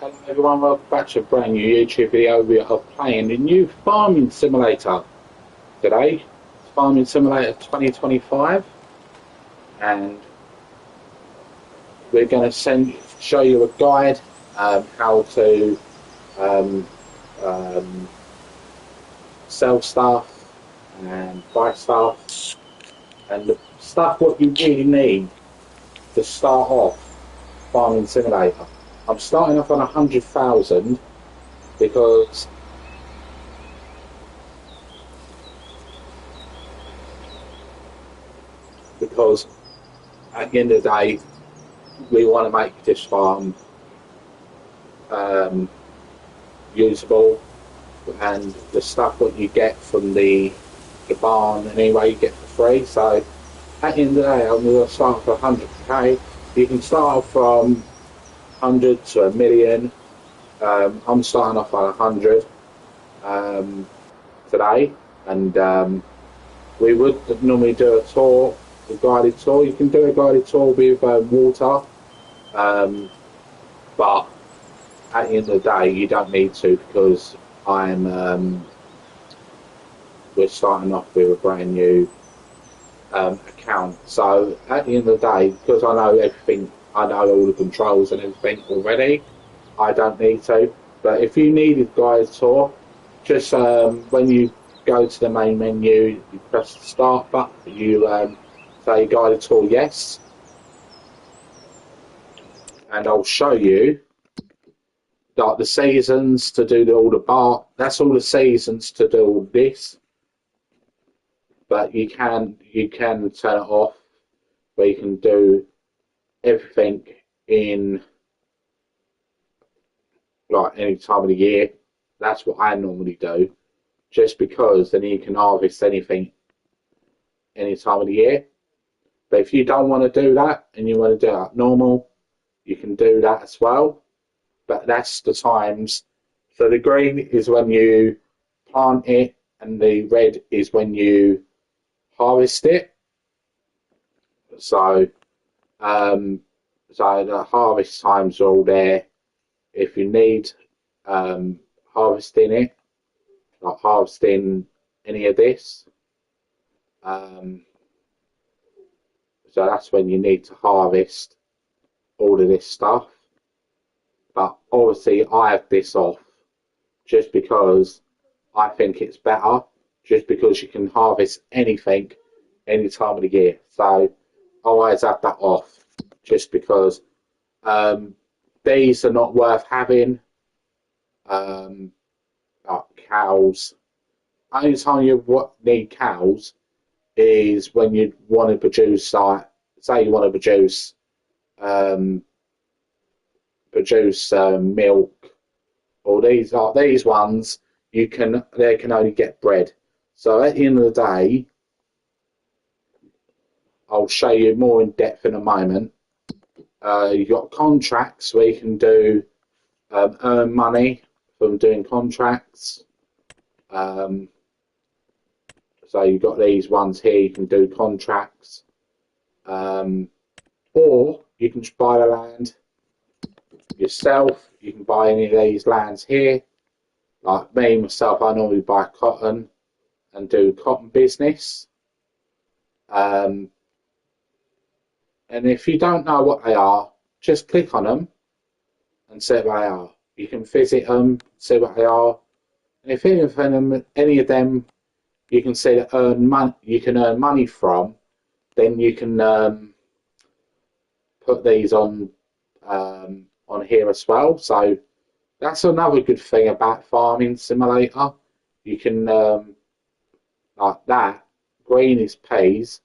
Hello everyone, welcome back to a brand new YouTube video. We are playing the new Farming Simulator today. It's Farming Simulator 2025, and we're going to show you a guide how to um, um, sell stuff and buy stuff and the stuff what you really need to start off Farming Simulator. I'm starting off on 100,000 because at the end of the day we want to make this farm usable, and the stuff what you get from the barn anyway you get for free. So at the end of the day I'm going to start for 100k. You can start from 100 to a million. I'm starting off on 100 today, and we would normally do a tour, a guided tour. You can do a guided tour with water, but at the end of the day you don't need to, because we're starting off with a brand new account. So at the end of the day, because I know everything, I know all the controls and everything already, I don't need to. But if you need a guided tour, just when you go to the main menu, you press the start button, you say guided tour yes, and I'll show you like the seasons to do all the bar. That's all the seasons to do all this. But you can turn it off, where you can do everything in like any time of the year. That's what I normally do, just because then you can harvest anything any time of the year. But if you don't want to do that and you want to do it like normal, you can do that as well. But that's the times. So the green is when you plant it, and the red is when you harvest it. So so the harvest times are all there. If you need harvesting it, like harvesting any of this, so that's when you need to harvest all of this stuff. But obviously I have this off just because I think it's better, just because you can harvest anything any time of the year. So I always have that off, just because these are not worth having. Like cows, only time you need cows is when you want to produce, like, say you want to produce milk, or these ones they can only get bread. So at the end of the day, I'll show you more in depth in a moment. You've got contracts where you can do earn money from doing contracts. So you've got these ones here, you can do contracts, or you can just buy the land yourself. You can buy any of these lands here. Like me myself, I normally buy cotton and do cotton business. And if you don't know what they are, just click on them and see what they are. You can visit them, see what they are, and if any of them you can see that you can earn money from, then you can put these on here as well. So that's another good thing about Farming Simulator. You can like that. Green is peas.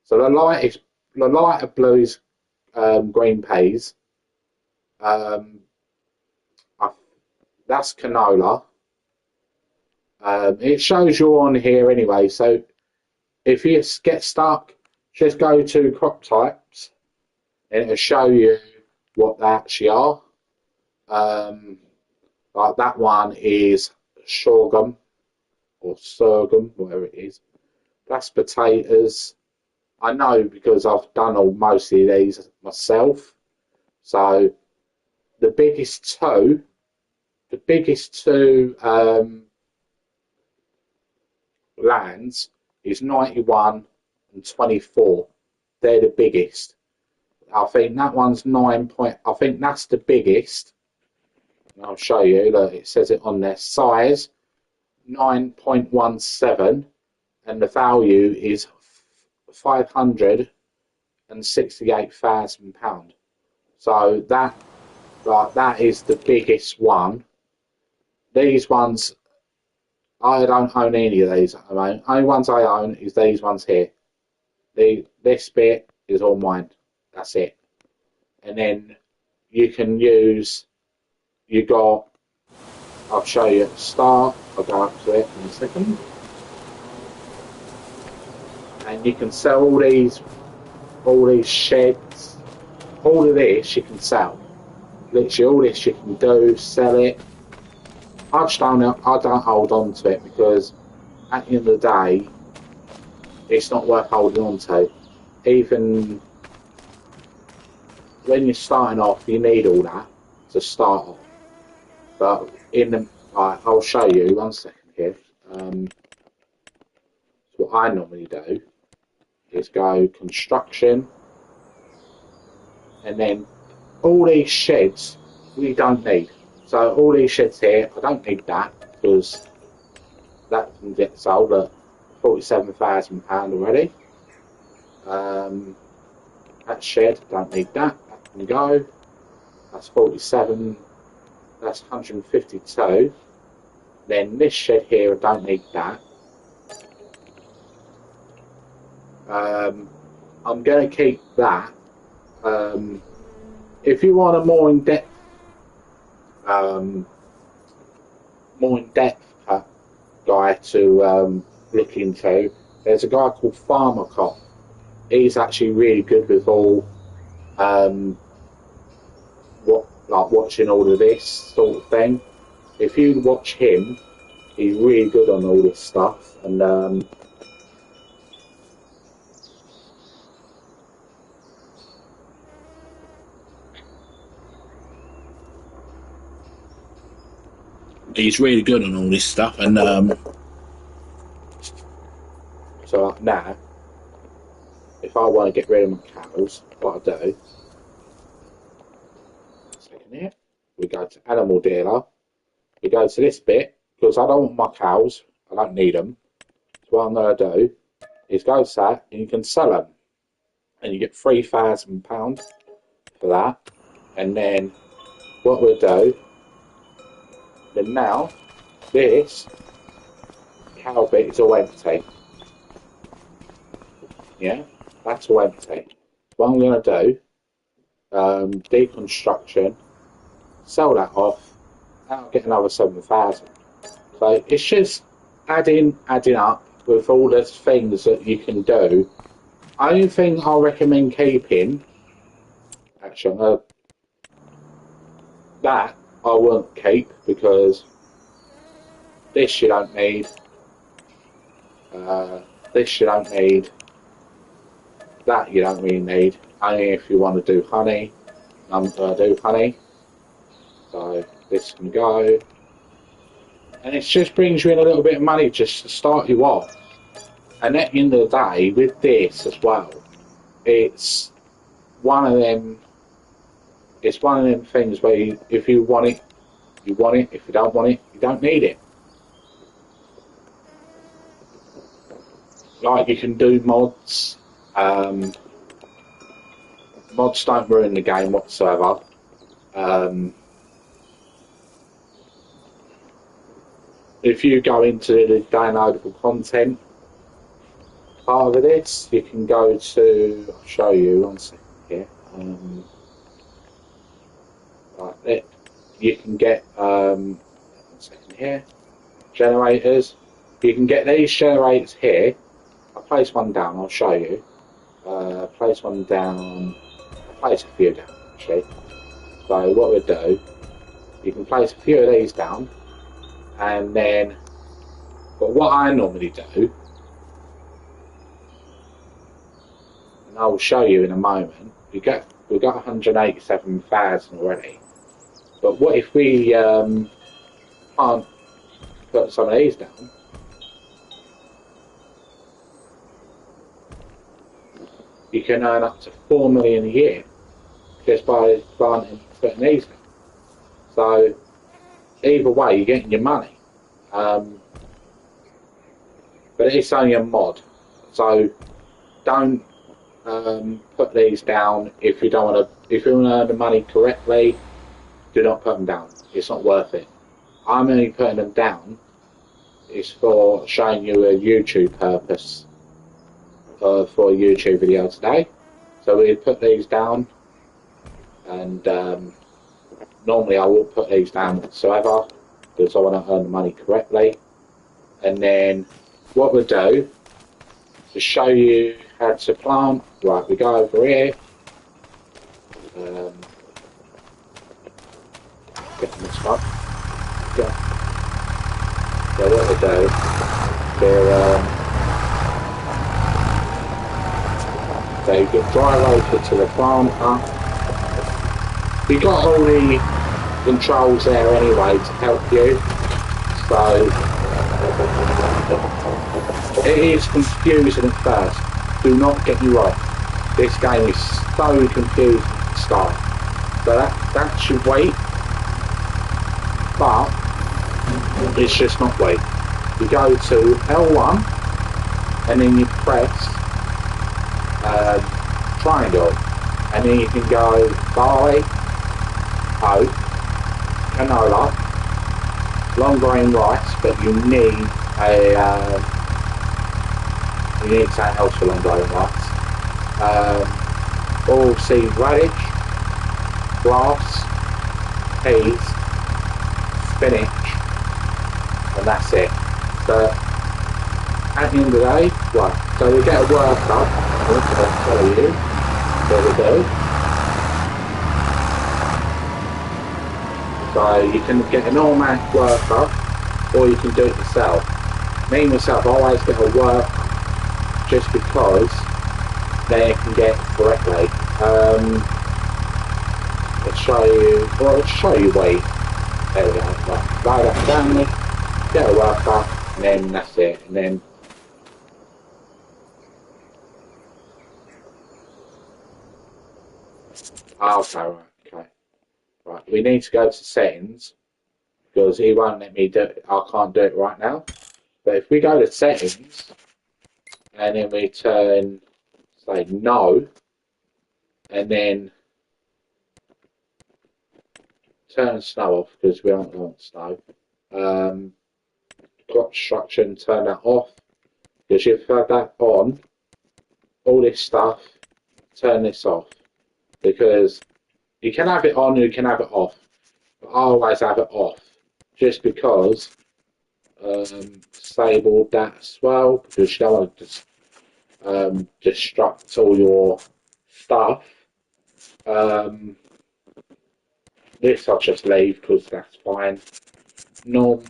So the lighter blue is green peas. That's canola. It shows you on here anyway. So if you get stuck, just go to crop types, and it'll show you what they actually are. Like that one is sorghum or sorghum, whatever it is. That's potatoes. I know because I've done mostly these myself. So the biggest two lands is 91 and 24. They're the biggest. I think that one's 9 point. I think that's the biggest. I'll show you. Look, it says it on their size 9.17, and the value is £568,000. So that is the biggest one. These ones, I don't own any of these at the moment. Only ones I own is these ones here. This bit is all mine. That's it. And then you can use. I'll show you at the start. I'll go up to it in a second. And you can sell all these sheds. All of this you can sell. Literally all this you can do, sell it. I don't hold on to it because at the end of the day, it's not worth holding on to. Even when you're starting off, you need all that to start off. But I'll show you 1 second here. What I normally do is go construction, and then all these sheds we don't need. So all these sheds here, I don't need that because that can get sold at £47,000 already. That shed, don't need that. That can go. That's 47. That's 152. Then this shed here, I don't need that. I'm going to keep that. If you want a more in-depth guy to look into, there's a guy called Farmer Cop. He's actually really good with all watching all of this sort of thing. If you watch him, he's really good on all this stuff. And he's really good on all this stuff. And so now, if I want to get rid of my cows, what I do, second here, we go to animal dealer, we go to this bit, because I don't want my cows, I don't need them. So what I'm going to do is go to that, and you can sell them, and you get £3,000 for that. And then what we'll do, then now, this cow bit is all empty. Yeah, that's all empty. What I'm going to do, deconstruction, sell that off, and I'll get another 7,000. So it's just adding up with all the things that you can do. Only thing I recommend keeping, actually, that I won't keep because this you don't need. This you don't need. That you don't really need. Only if you want to do honey. I'm going to do honey. So this can go. And it just brings you in a little bit of money just to start you off. And at the end of the day, with this as well, it's one of them things where if you want it, you want it. If you don't want it, you don't need it. Like you can do mods. Mods don't ruin the game whatsoever. If you go into the downloadable content part of this, you can go to, I'll show you 1 second here. Right, you can get 1 second here, generators. You can get these generators here. I'll place one down, I'll show you. Place one down, I'll place a few down actually. So what we'll do, you can place a few of these down, and then, but what I normally do, and I will show you in a moment, we've got 187,000 already. But what if we can't put some of these down? You can earn up to 4 million a year just by putting these down. So either way, you're getting your money. But it's only a mod, so don't put these down if you don't want to. If you want to earn the money correctly, do not put them down. It's not worth it. I'm only putting them down. It's for showing you a YouTube purpose for a YouTube video today. So we put these down, and normally I will put these down whatsoever because I want to earn the money correctly. And then what we'll do to show you how to plant. Right, we go over here. Get this one. Yeah. So what we do, so you can drive over to the planter. We got all the controls there anyway to help you. So it is confusing at first. Do not get me wrong. This game is so confusing at the start. So that should wait. But it's just not wait. You go to L1 and then you press triangle, and then you can go barley, oat, canola, long grain rice, but you need something else for long grain rice. All seed radish, grass, peas, spinach, and that's it. But at the end of the day, right, so we get a workup. I'll tell you. There we go. So you can get an automatic workup, or you can do it yourself. Me myself, I always get a workup just because then I can get it correctly. Let's show you. Well, let's show you wait. There we go. Right, write that down there. Get a workup, and then that's it. And then okay. Right, we need to go to settings because he won't let me do it. I can't do it right now. But if we go to settings and then we turn, say, no, and then turn snow off because we don't want snow. Crop destruction, turn that off because if you have that on, all this stuff, turn this off. Because you can have it on, you can have it off. But I always have it off, just because disable that as well, because you don't want to just destruct all your stuff. This I'll just leave because that's fine. You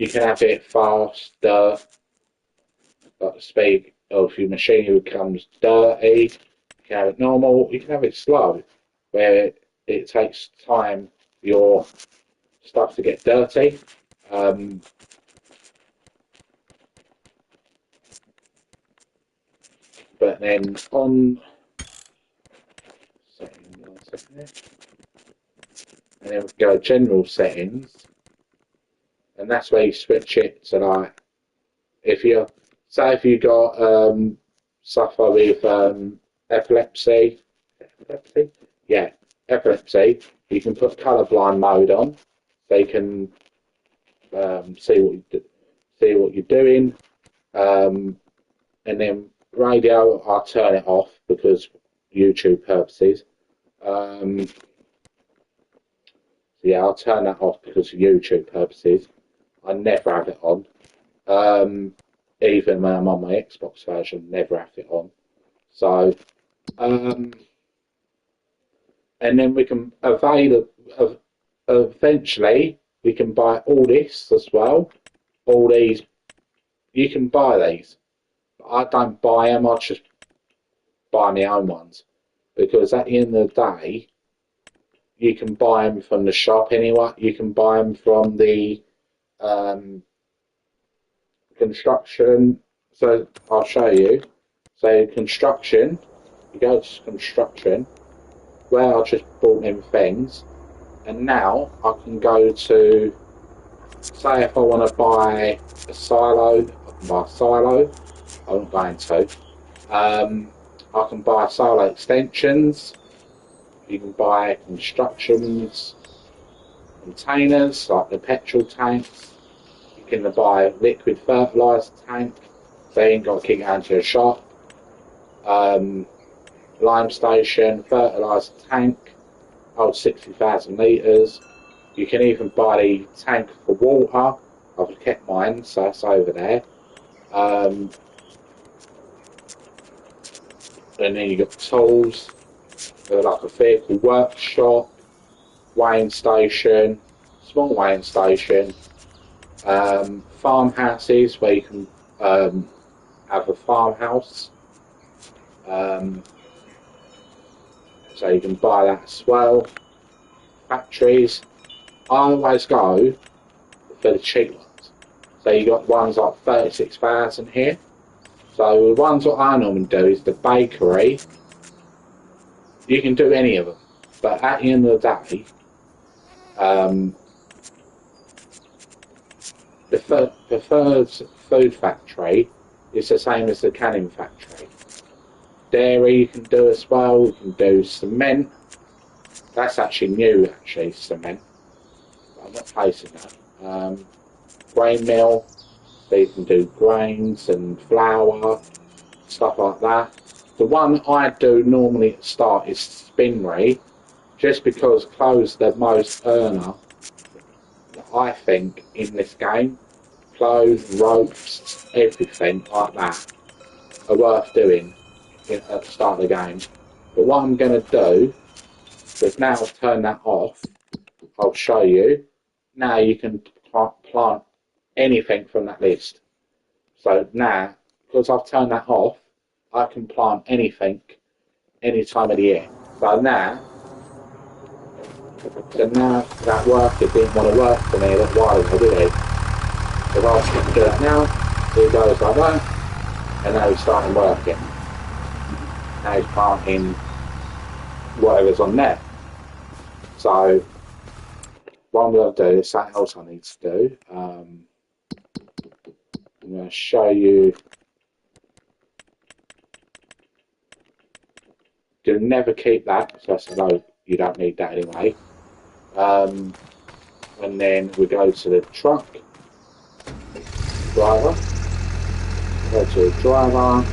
can have it faster, but the speed of your machine becomes dirty. You can have it normal, you can have it slow, where it takes time for your stuff to get dirty. But then on settings, and then we go general settings, and that's where you switch it to like, if you got suffer with epilepsy, you can put colorblind mode on, so you can see what you're doing, and then radio I'll turn it off because YouTube purposes. Yeah, I'll turn that off because of YouTube purposes. I never have it on. Even when I'm on my Xbox version, never have it on. So, and then we can eventually we can buy all this as well. All these, you can buy these. I don't buy them. I just buy my own ones because at the end of the day, you can buy them from the shop anyway. You can buy them from the construction. So I'll show you. So construction, you go to construction, where I just bought in things, and now I can go to, say if I want to buy a silo, I can buy a silo. I'm not going to. I can buy silo extensions. You can buy constructions, containers like the petrol tanks. You can buy liquid fertilizer tank. So you ain't got to keep going to a shop. Lime station, fertilizer tank, holds 60,000 litres. You can even buy the tank for water. I've kept mine, so that's over there. And then you've got tools, like a vehicle workshop, weighing station, small weighing station, farmhouses where you can have a farmhouse. So you can buy that as well. Factories. I always go for the cheap ones. So you got ones like 36,000 here. So the ones that I normally do is the bakery. You can do any of them, but at the end of the day, the third food factory is the same as the canning factory. Dairy you can do as well. You can do cement. That's actually new, cement. I'm not placing that. Grain mill, so you can do grains and flour, stuff like that. The one I do normally at the start is spinnery, just because clothes are the most earner, I think, in this game. Clothes, ropes, everything like that are worth doing at the start of the game. But what I'm going to do is now turn that off. I'll show you. Now you can plant anything from that list. So now, because I've turned that off, I can plant anything any time of the year. So now that worker didn't want to work for me a while ago, did he? If I was going to do that now, he goes like that, and now he's starting working. Now he's planting whatever's on there. So what I'm going to do is something else I need to do. I'm going to show you. Do never keep that, so I said, no, you don't need that anyway. And then we go to the truck driver. Go to the driver.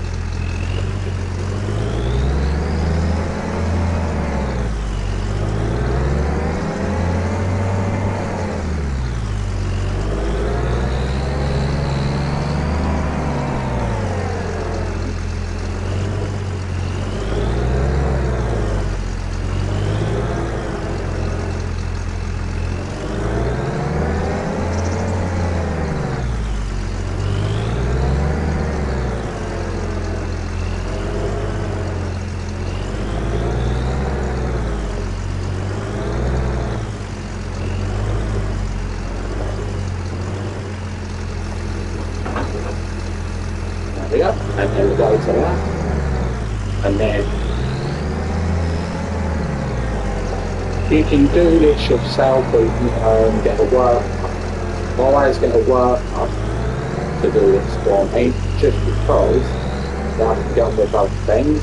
And then we go to that, and then you can do this yourself, or you can get a worker. Always get a worker to do this for me, just because I can get on with other things.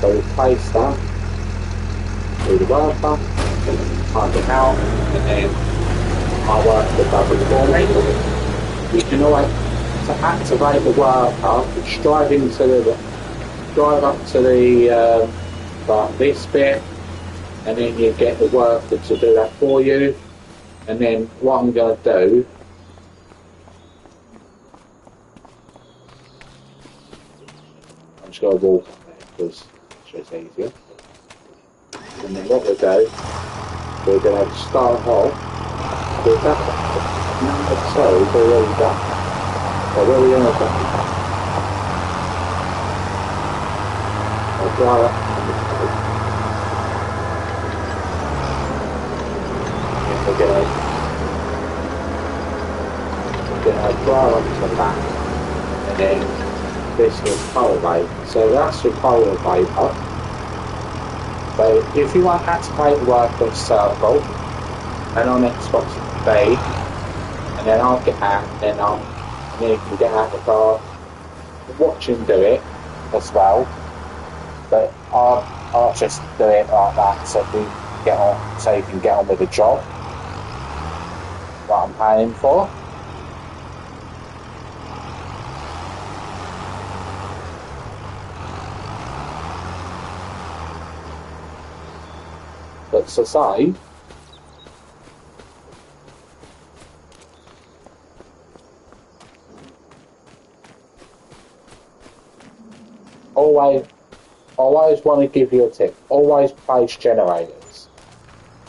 So we place that, do the worker, find it out, and then my worker does it for me. You can always, to activate the worker, just drive up to the like this bit, and then you get the worker to do that for you. And then what I'm going to do, I'm just going to walk up there because it's just easier. And then what we'll do, we're going to start off with that number 2 is already done. So where are we going to go? I'll drive up. we're gonna dry onto that, and then this will correlate. So that's your color vapor. So if you want activate work with circle, and on Xbox B, and then I'll get out, and then you can get out the car, watch him do it as well. But I'll just do it like that, so you can get on with the job. What I'm paying for. But to say, always want to give you a tip. Always place generators.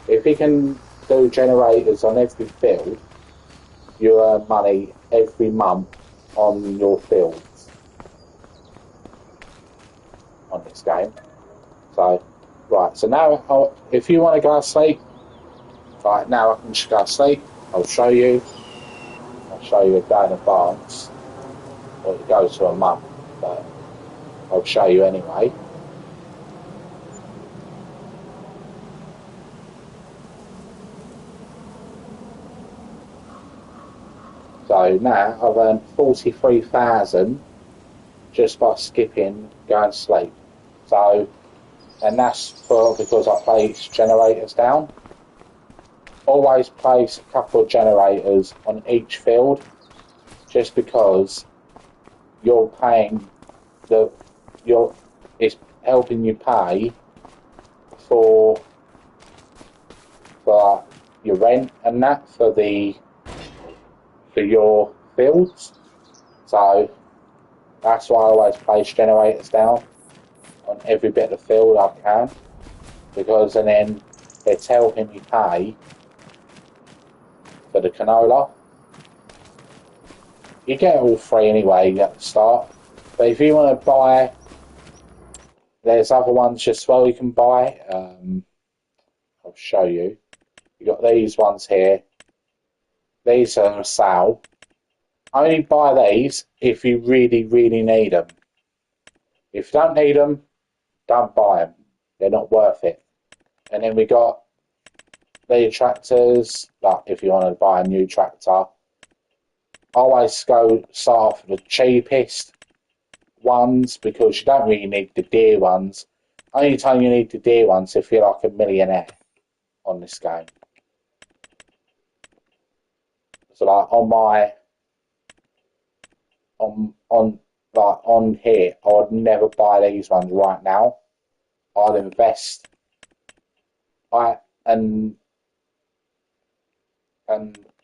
If you can do generators on every field, you earn money every month on your fields on this game. So, right, so now if you want to go to sleep, right now I can just go to sleep. I'll show you a day in advance, or it goes to a month, but I'll show you anyway. So now I've earned 43,000 just by skipping going to sleep. So, and that's because I place generators down. Always place a couple of generators on each field, just because you're paying it's helping you pay for your rent and that for your fields. So that's why I always place generators down on every bit of the field I can, because and then it's helping me pay for the canola. You get it all free anyway at the start, but if you want to buy, there's other ones as well you can buy. I'll show you. You got these ones here. These are on sale. Only buy these if you really, really need them. If you don't need them, don't buy them. They're not worth it. And then we got the tractors. Like if you want to buy a new tractor, always go start for the cheapest ones, because you don't really need the dear ones. Only time you need the dear ones if you're like a millionaire on this game. So like on here, I would never buy these ones right now. I'll invest. And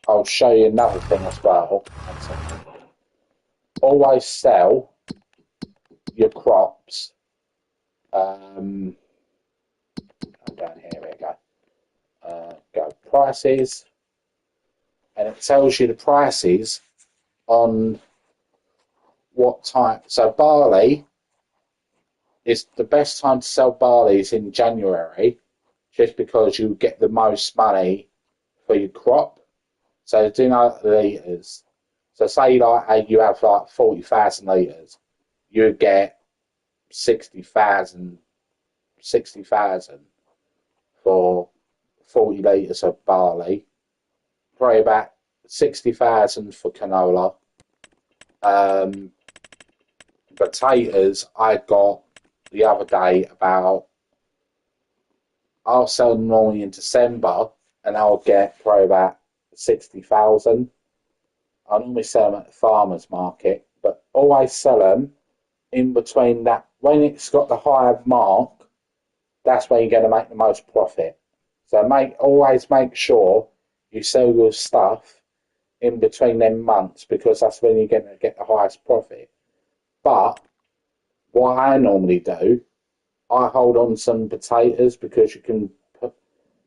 I'll show you another thing as well. Always sell your crops. Down here we go. Go prices, and it tells you the prices on what time. So barley is the best time to sell barley is in January, just because you get the most money for your crop. So do know the litres. So say like you have like 40,000 litres, you get 60,000 for 40 litres of barley. Probably about 60,000 for canola. Potatoes I got the other day I'll sell them normally in December, and I'll get probably about 60,000. I normally sell them at the farmer's market, but always sell them in between that. When it's got the higher mark, that's when you're going to make the most profit. So always make sure you sell your stuff in between them months, because that's when you're going to get the highest profit. But what I normally do, I hold on some potatoes, because you can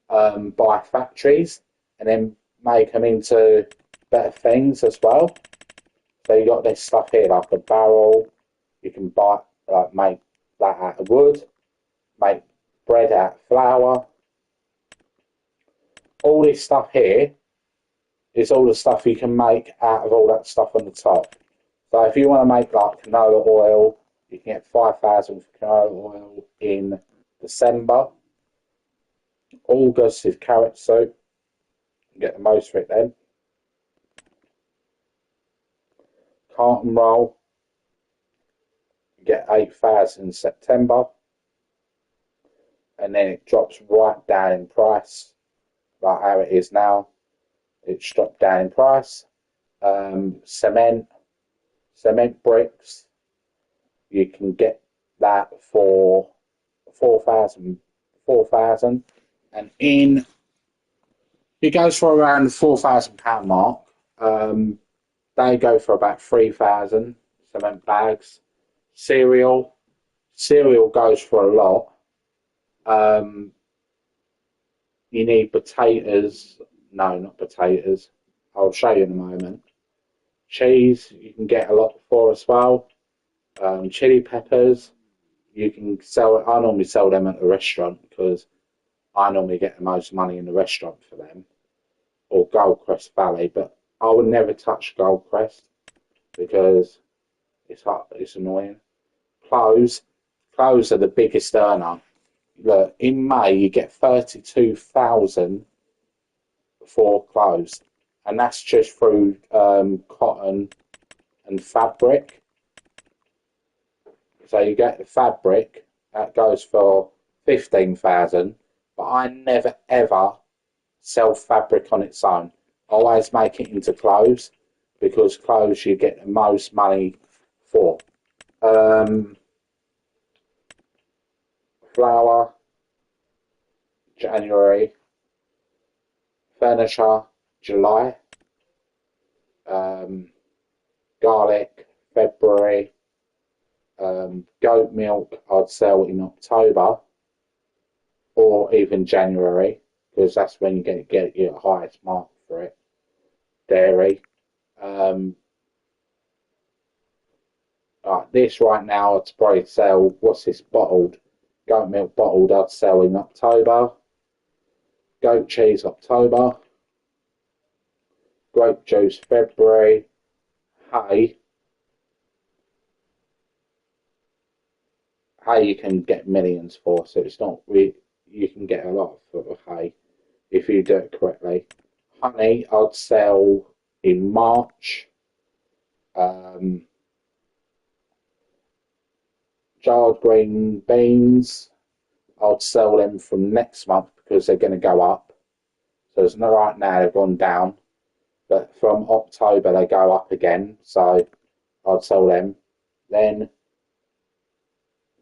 buy factories and then make them into better things as well. So you got this stuff here, like a barrel. You can make that out of wood, make bread out of flour. all this stuff here is all the stuff you can make out of all that stuff on the top. So if you want to make like canola oil, you can get 5,000 for canola oil in December. August is carrot soup. You get the most for it then. Carton roll, you get 8,000 in September. And then it drops right down in price, like how it is now. It's dropped down in price. Cement bricks, you can get that for 4,000, and in it goes for around the £4,000 mark. They go for about 3,000 cement bags. Cereal goes for a lot. You need potatoes. No, not potatoes. I'll show you in a moment. Cheese, you can get a lot for as well. Chili peppers, you can sell. I normally sell them at a restaurant because I normally get the most money in the restaurant for them, or Goldcrest Valley. But I would never touch Goldcrest because it's annoying. Clothes are the biggest earner. Look, in May you get 32,000 for clothes, and that's just through cotton and fabric. So you get the fabric that goes for 15,000, but I never ever sell fabric on its own. I always make it into clothes because clothes you get the most money for. Flour, January. Furniture, July. Garlic, February. Goat milk, I'd sell in October or even January because that's when you get your highest mark for it. Dairy. This right now, I'd probably sell, what's this, bottled? Goat milk bottled, I'd sell in October. Goat cheese, October. Grape juice, February. Hay you can get millions for, so it's not you can get a lot for hay if you do it correctly. Honey, I'd sell in March. Jarred green beans, I'd sell them from next month because they're going to go up. So it's not right now they've gone down, but from October they go up again. So I'd sell them. Then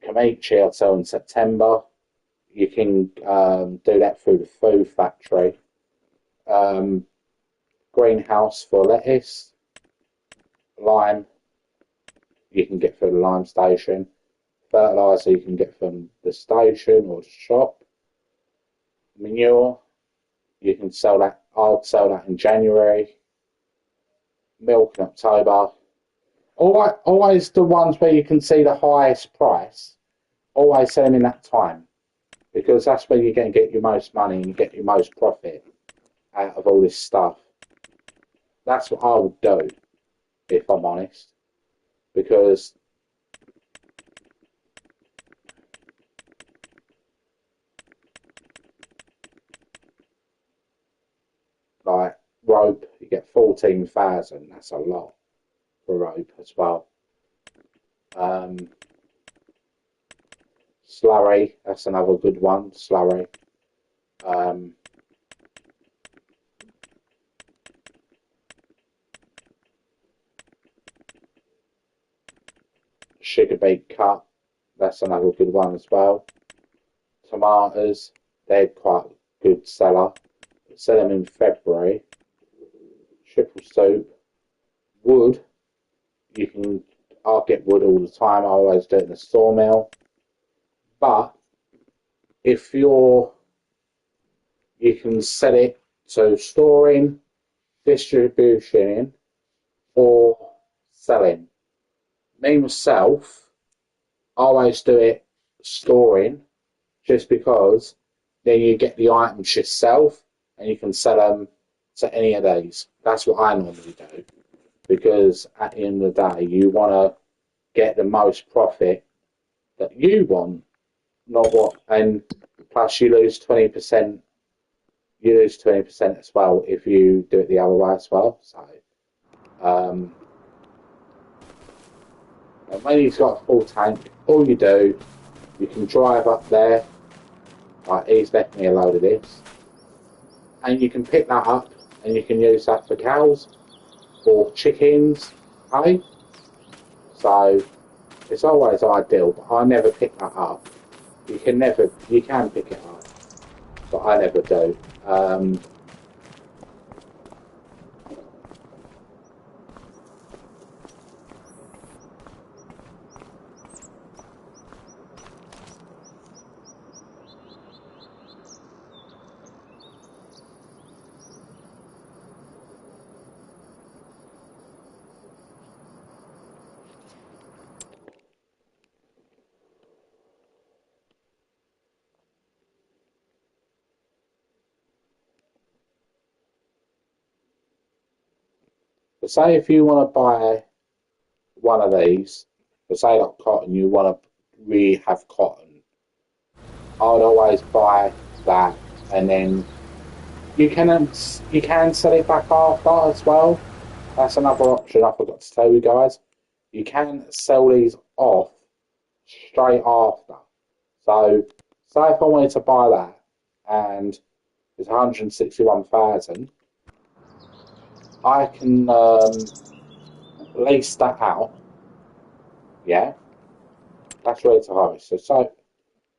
Kamichi I'd sell in September. You can do that through the food factory. Greenhouse for lettuce. Lime you can get through the lime station. Fertilizer you can get from the station or the shop. Manure, you can sell that. I'll sell that in January. Milk in October. Always the ones where you can see the highest price. Always sell them in that time because that's where you're going to get your most money and you get your most profit out of all this stuff. That's what I would do if I'm honest, because like rope, you get 14,000. That's a lot for rope as well. Slurry, that's another good one. Slurry. Sugar beet cut, that's another good one as well. Tomatoes, they're quite a good seller. Sell them in February. Triple soup. Wood, I'll get wood all the time. I always do it in the sawmill. But if you can sell it to storing, distribution, or selling. Me myself, I always do it storing, just because then you get the items yourself and you can sell them to any of these. That's what I normally do, because at the end of the day, you want to get the most profit that you want, not what. And plus, you lose 20%. You lose 20% as well if you do it the other way as well. So, and when he's got a full tank, all you do, you can drive up there. Like, he's left me a load of this, and you can pick that up, and you can use that for cows or chickens, hey? So it's always ideal, but I never pick that up. You can pick it up, but I never do. But say if you want to buy one of these, but say like cotton, you want to really have cotton, I would always buy that, and then you can sell it back after as well. That's another option I forgot to tell you guys. You can sell these off straight after. So, say if I wanted to buy that and it's 161,000, I can lease that out. Yeah, that's ready to harvest. So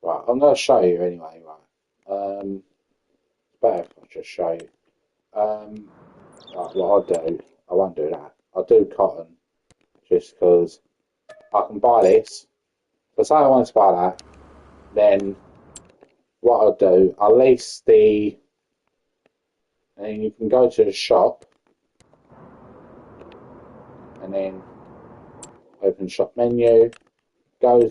right, I'm going to show you anyway. Right, it's better if I just show you. Right, what I'll do, I won't do that. I'll do cotton just because I can buy this. So say I want to buy that, then what I'll do, I'll lease and you can go to the shop and then open shop menu, go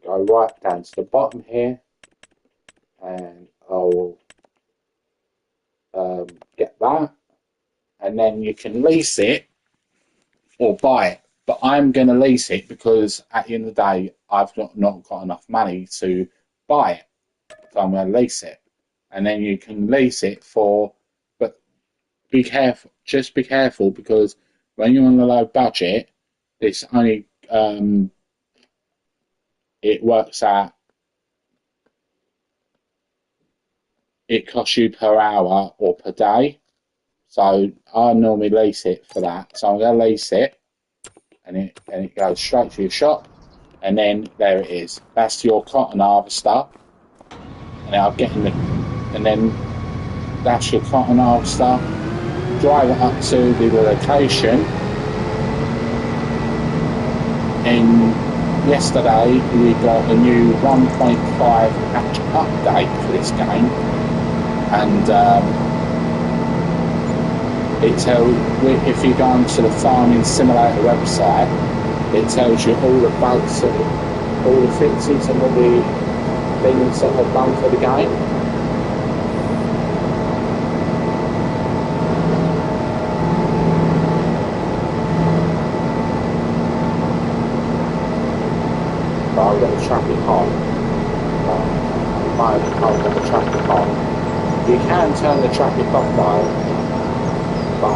right down to the bottom here, and I'll get that, and then you can lease it or buy it. But I'm going to lease it because at the end of the day, I've not got enough money to buy it. So I'm going to lease it. And then you can lease it but be careful. Just be careful, because when you're on a low budget, it's only, it works out, it costs you per hour or per day. So I normally lease it for that. So I'm going to lease it, and it goes straight to your shop, and then there it is. That's your cotton harvester, and then that's your cotton harvester. Drive it up to the location. And yesterday we got a new 1.5 patch update for this game, and if you go onto the Farming Simulator website, it tells you all the bugs, all the fixes, and all the things that are done for the game. But I've got the traffic on. I've got the traffic on. You can turn the traffic off though, but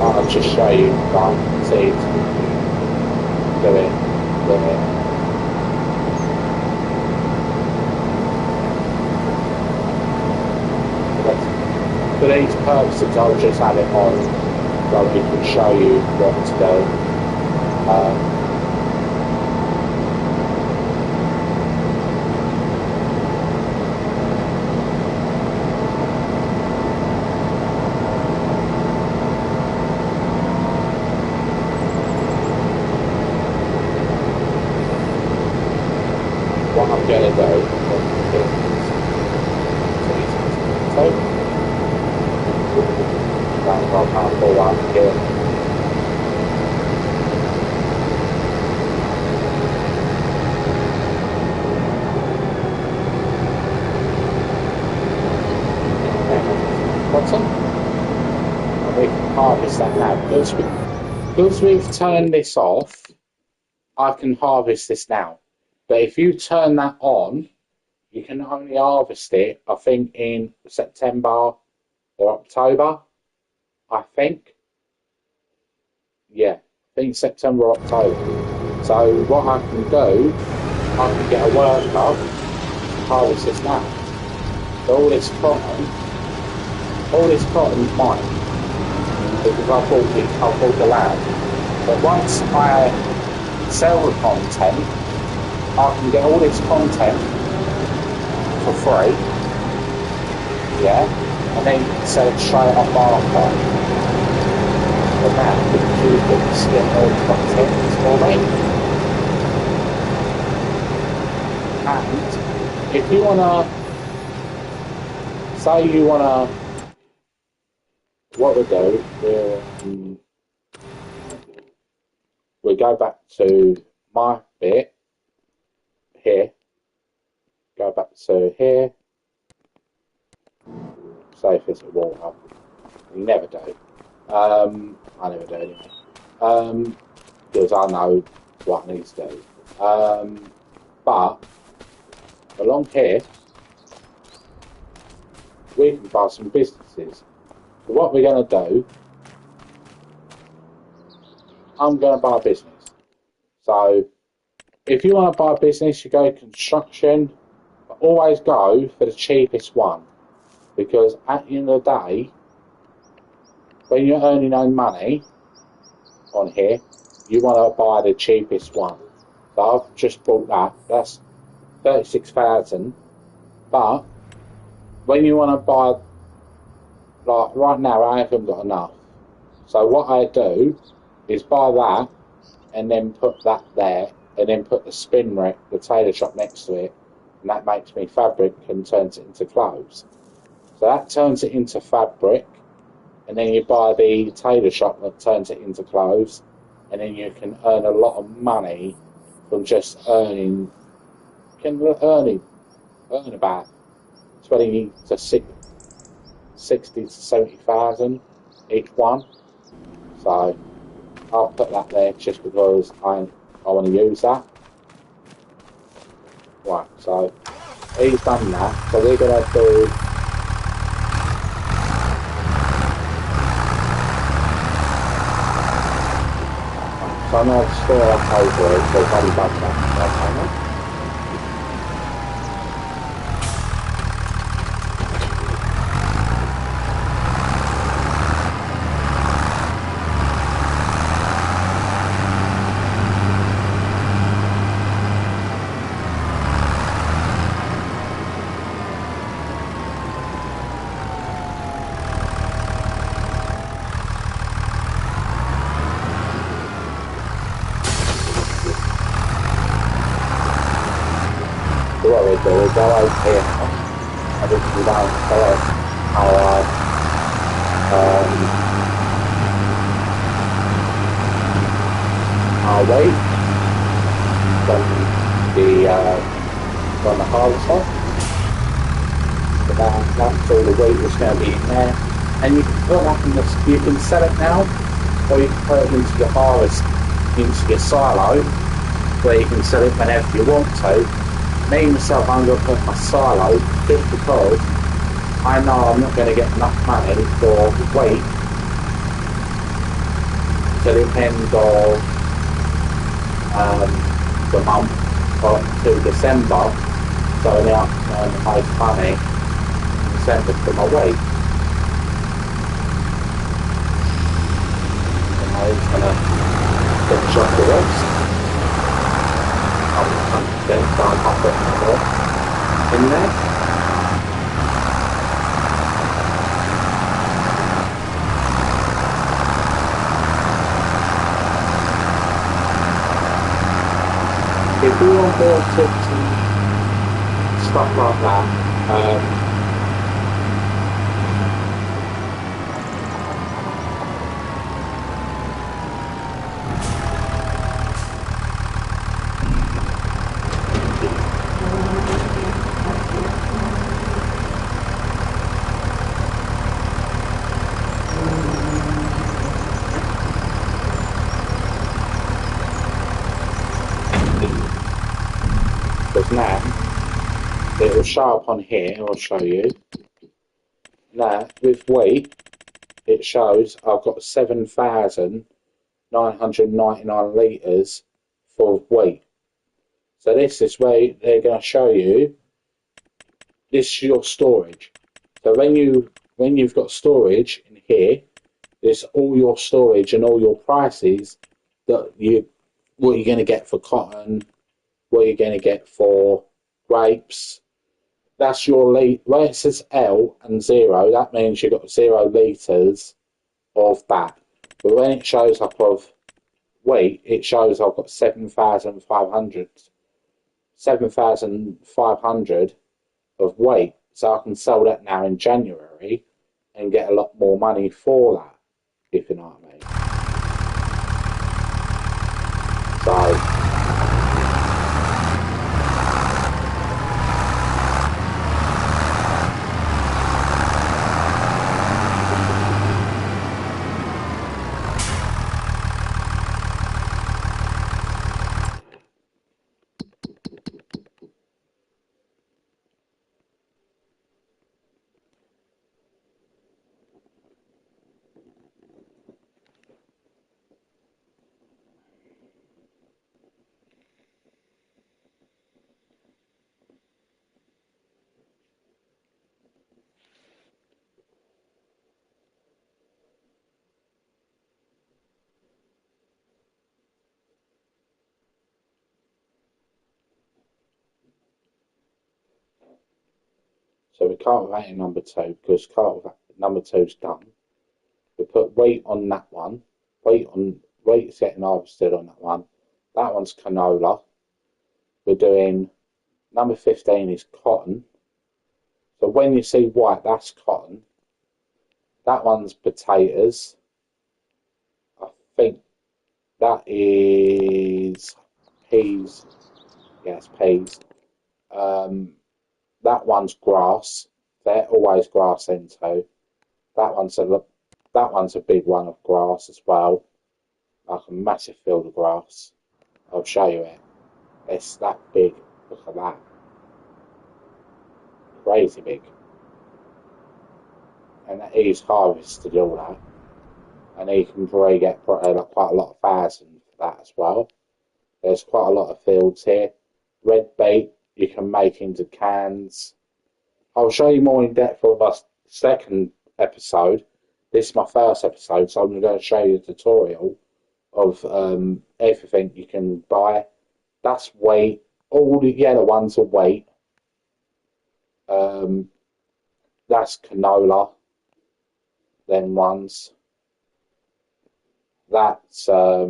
I'll just show you, see, do it. For these purposes, I'll just add it on so we can show you what to do. What I'm going to do I'll pull up here. cotton, and we can harvest that now. Because we've turned this off, I can harvest this now. But if you turn that on, you can only harvest it, I think, in September or October. I think. Yeah, I think September or October. So what I can do, I can get a worker to harvest this now. So all this cotton's mine because I bought the land. But once I sell the content, I can get all this content for free. Yeah, and then sell it straight off after. And now the Cubans get all the content for me. And if you wanna say what we do, we go back to my bit here. Go back to here. Say if it's a water. You never do. I never do anyway. Because I know what I need to do. But along here, we can buy some businesses. So what we're going to do, I'm going to buy a business. So if you want to buy a business, you go construction, but always go for the cheapest one. Because at the end of the day, when you're earning no money on here, you want to buy the cheapest one. So I've just bought that. That's 36,000. But when you want to buy, like right now, I haven't got enough. So what I do is buy that and then put that there and then put the spin rack, the tailor shop next to it, and that makes me fabric and turns it into clothes. So that turns it into fabric, and then you buy the tailor shop that turns it into clothes, and then you can earn a lot of money from just earning. You can earn about 20 to 60 to 70,000 each one. So I'll put that there just because I want to use that. Right, so he's done that. So we're going to do. So I'm going to store up over it, so I've already done that. What we do is go over here and we don't select our weight from the harvester. So that's all the weight that's going to be in there, and you can put that in you can sell it now, or you can put it into your harvest, into your silo, where you can sell it whenever you want to. Me myself, I'm going to put my silo just because I know I'm not going to get enough money for weight till the end of the month or till December, so then I can earn the most money in December for my weight. And I'm going to finish off the rest. Then start up it in there. If we want more tips and stuff like that, show up on here. I'll show you. Now, with wheat, it shows I've got 7,999 litres for wheat. So this is where they're going to show you. This is your storage. So when you've got storage in here, it's all your storage and all your prices that what you're going to get for cotton, what you're going to get for grapes. That's your where it says L and 0, that means you've got 0 litres of that. But when it shows up of wheat, it shows I've got 7,500 of wheat. So I can sell that now in January and get a lot more money for that, if you know what I mean. So we cultivate number 2 because number 2's done. We put wheat on that one. Wheat's getting harvested on that one. That one's canola. We're doing number 15 is cotton. So when you see white, that's cotton. That one's potatoes. I think that is peas. Yes, peas. That one's grass. They're always grass into. That one's a big one of grass as well. Like a massive field of grass. I'll show you it. It's that big. Look at that. Crazy big. And he's harvested all that. And he can probably get quite a lot of thousand for that as well. There's quite a lot of fields here. Red bait you can make into cans. I'll show you more in depth on my second episode. This is my first episode, so I'm going to show you a tutorial of everything you can buy. That's wheat. All the yellow ones are wheat. That's canola. Then ones. That's I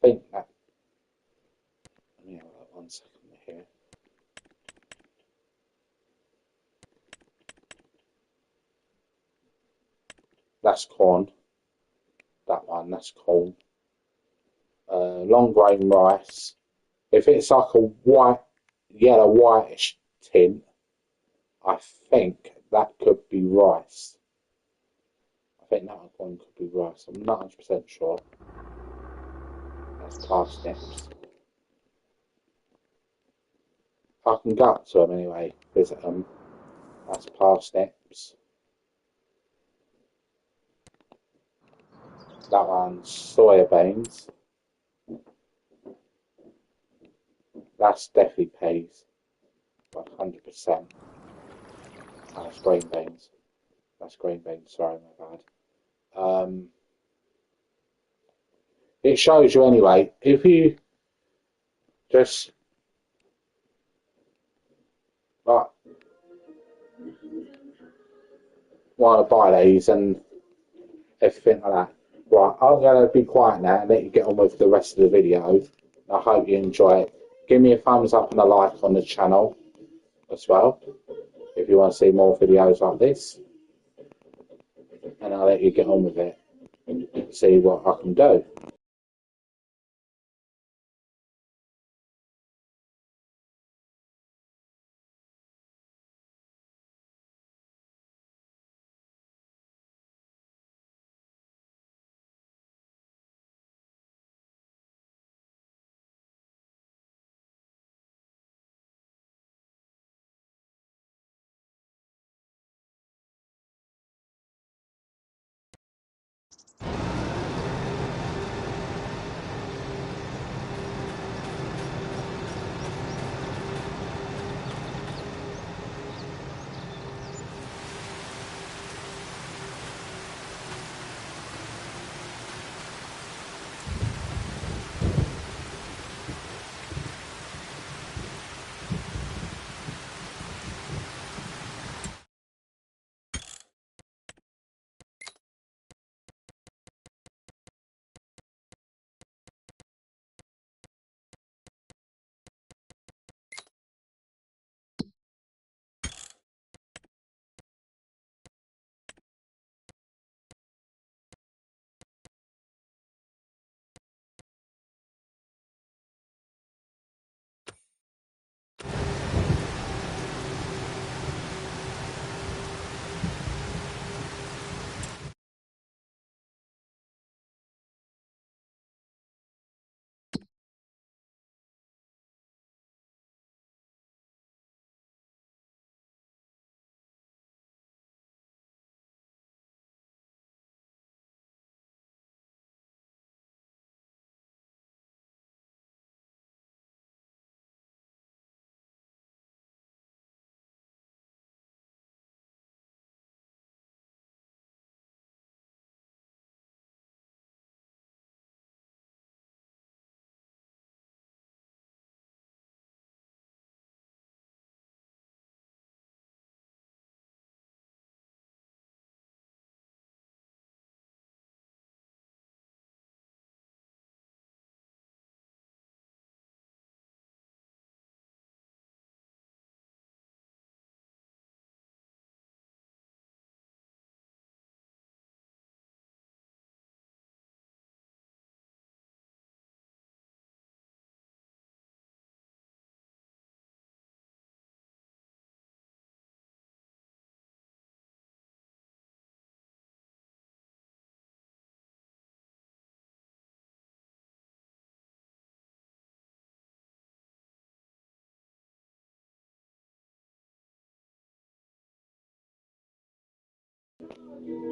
think that. Let me have 1 second here. That's corn. That one, that's corn. Long grain rice. If it's like a yellow whitish tint, I think that could be rice. I think that one could be rice. I'm not 100% sure. That's parsnips. I can go up to them anyway, visit them. That's parsnips. That one's soya beans. That's definitely peas. 100%. That's green beans. That's green beans, sorry, my bad. It shows you anyway, if you just like want to buy these and everything like that. Right, I'm going to be quiet now and let you get on with the rest of the video. I hope you enjoy it. Give me a thumbs up and a like on the channel as well if you want to see more videos like this. And I'll let you get on with it and see what I can do.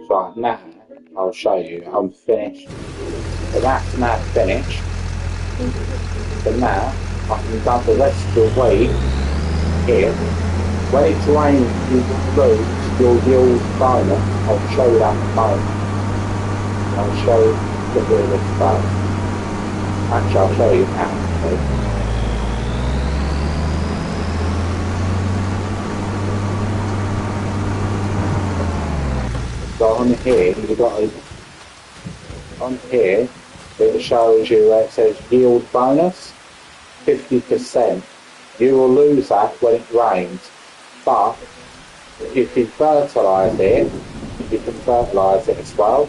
Right now, I'll show you. I'm finished. So that's now finished. So now I can dump the rest of the wheat here. When it drains, you lose your yield bonus. I'll show you that in a moment. I'll show you the real stuff. Actually, I'll show you how. So on here, you've got on here, it shows you where it says yield bonus, 50%. You will lose that when it rains, but if you fertilise it, you can fertilise it as well.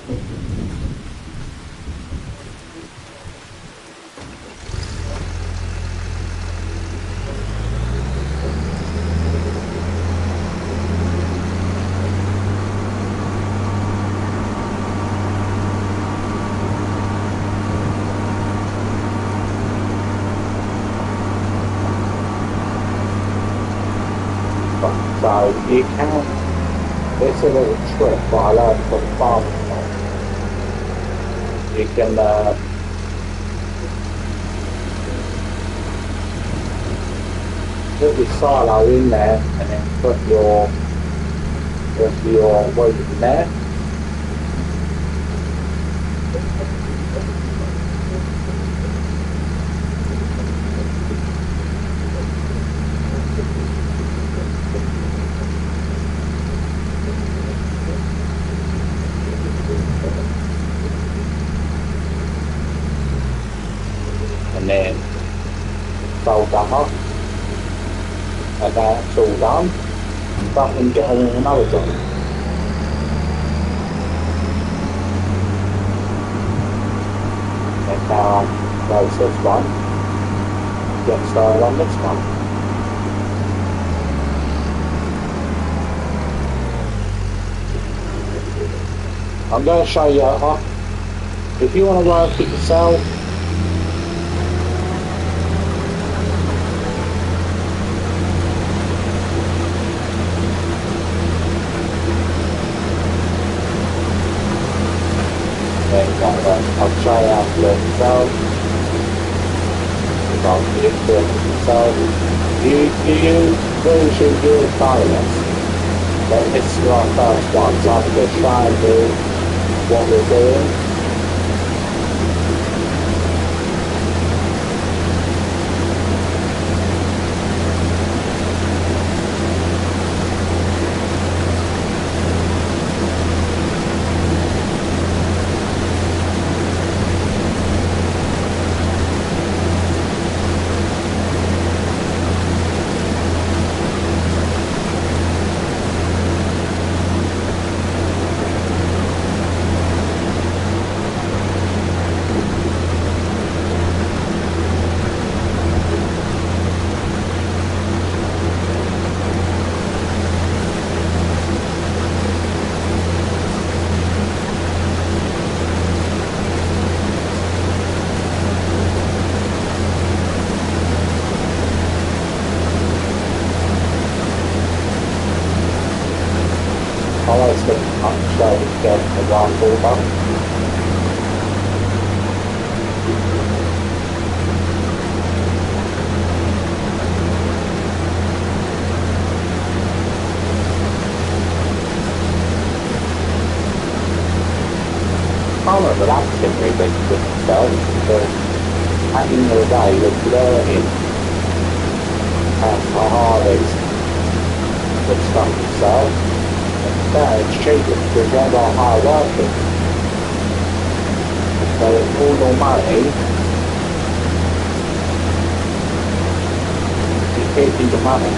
So you can, it's a little trick that I learned from farming. You can put your silo in there and then put your weight in there. And then fold that up, and that's all done. But we can get on another job. And now close this one, get started on this one. I'm going to show you if you want to work it yourself. I'll try out to learn yourself. I'll do it yourself. You lose your yield bonus. But this is our first one, so I'm going to try and do what we're doing. I always think I'm trying to get the wrong ball button. I remember that didn't really make good myself because at the end of the day we're learning how hard it is to put stuff yourself. It's cheaper because they're not hard working. So all your money is keeping the money.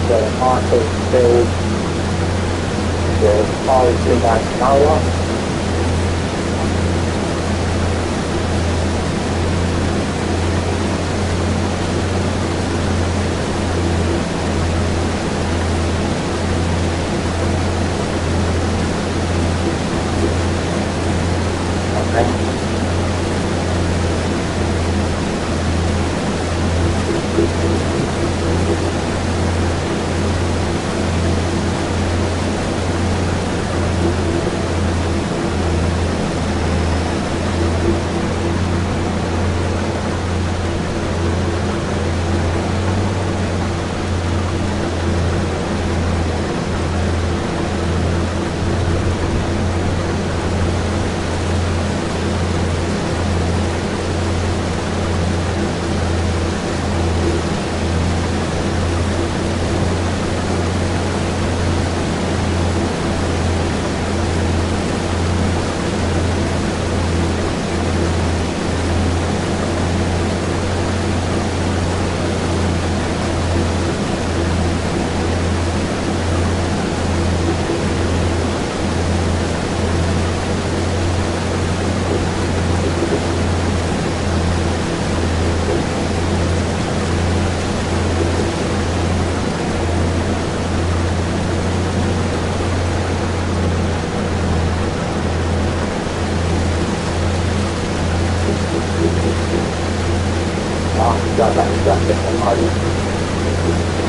the Michael Field, the Harley 2000 Noah. Got that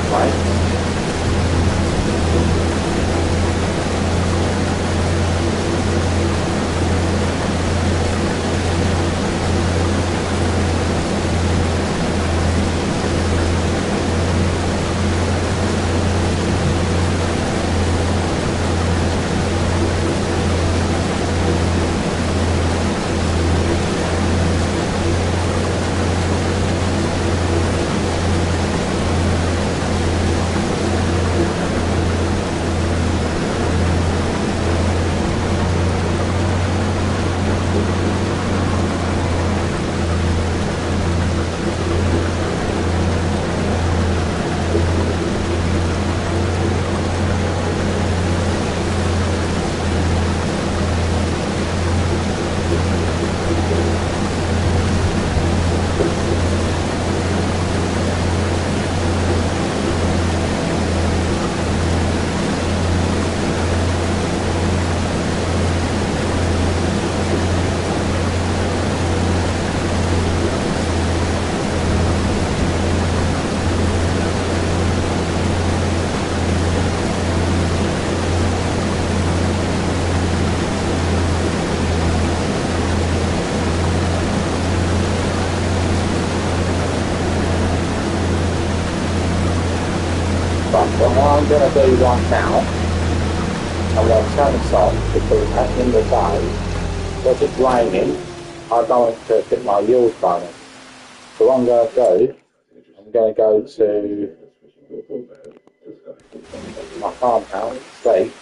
right? But what I'm going to do right now, I'm going to turn this off because at the end of the day, because it's raining, I don't want to fit my yield bonus. So what I'm going to do, I'm going to go to my farmhouse, sleep,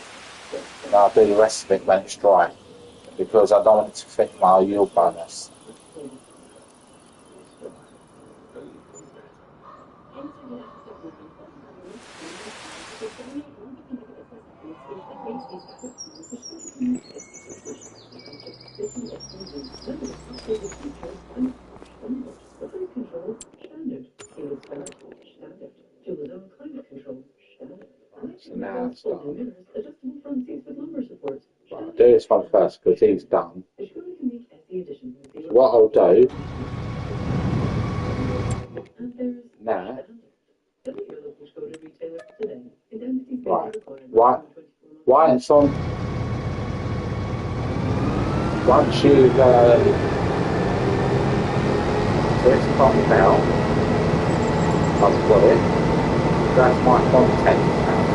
and I'll do the rest of it when it's dry. Because I don't want it to fit my yield bonus. So now it's done. Right, I'll do this one first because he's done. So what I'll do now, right, it's on. Once you've so it's popped out, I've got it. That's my content now.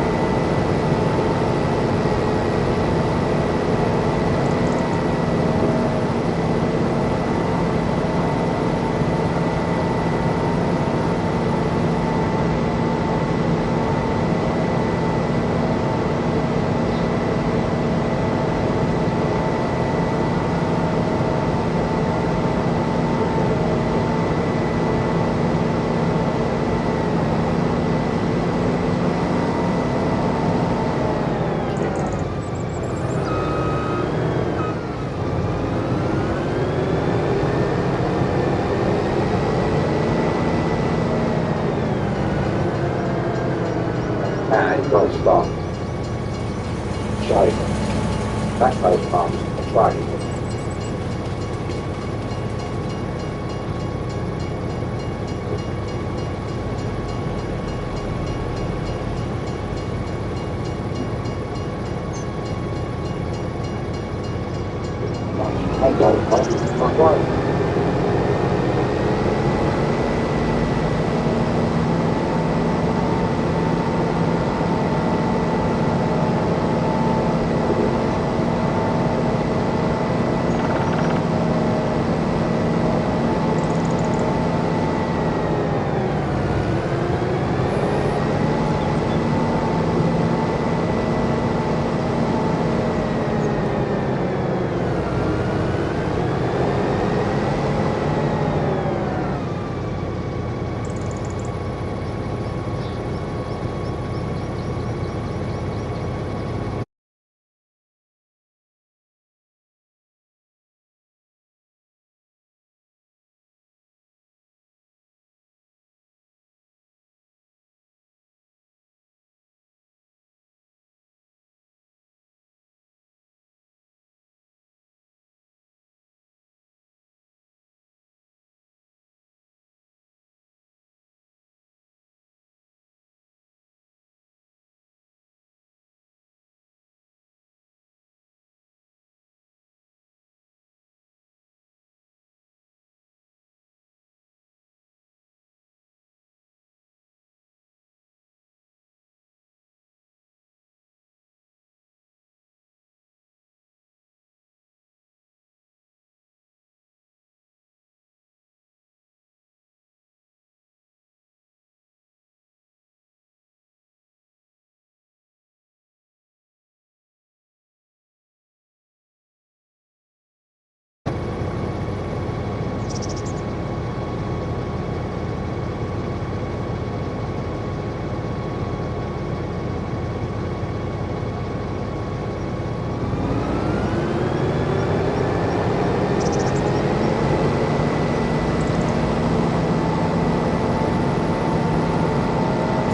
close by. So, that close by a train. I don't know.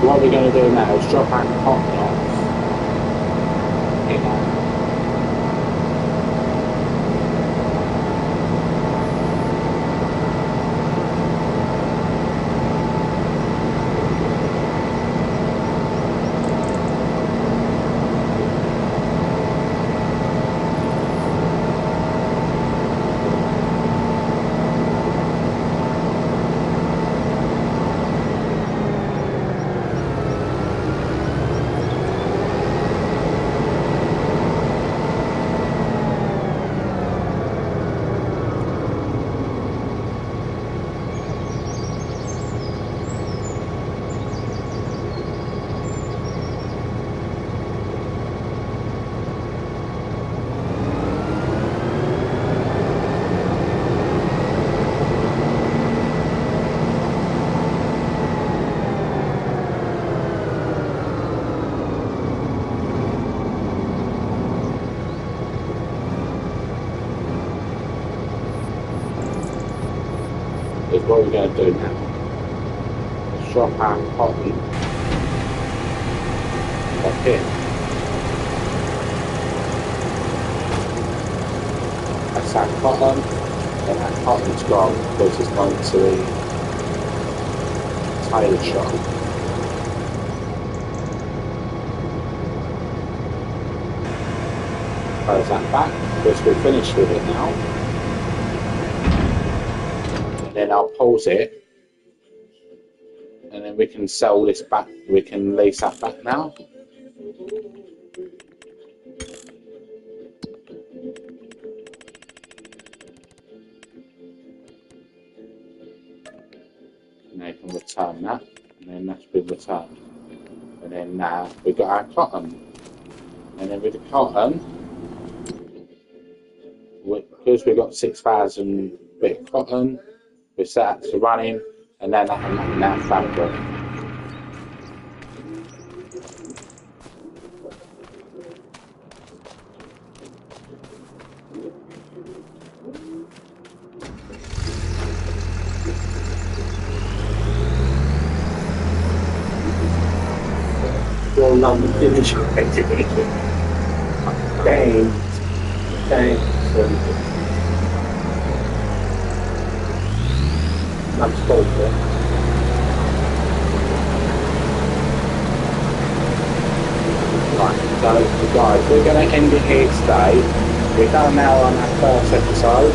What we're going to do now is drop out hot dogs. Is what we're going to do now. Let's drop our cotton back in. That's our cotton, and that cotton's gone because it's going to the tailor shop. Close that back because we're finished with it now. Then I'll pause it, and then we can sell this back. We can lease that back now. And then you can return that, and then that's been returned. And then now we've got our cotton, and then with the cotton, because we've got 6,000 bit of cotton, we set that to running, and then that can make that fabric. London demonstrated. Thanks. That's bullshit. Right, so guys, we're going to end it here today. We've done an hour on our first episode.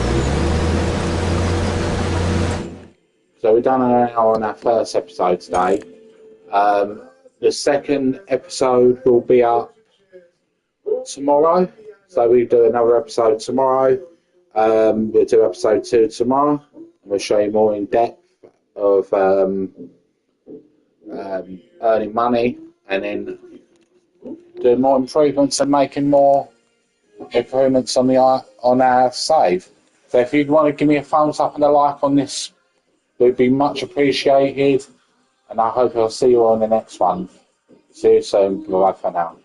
So we've done an hour on our first episode today. The second episode will be up tomorrow. So we do another episode tomorrow. We'll do episode 2 tomorrow. We'll show you more in depth of earning money and then doing more improvements and making more improvements on our save. So if you'd want to give me a thumbs up and a like on this, it would be much appreciated. And I hope I'll see you on the next one. See you soon. Bye for now.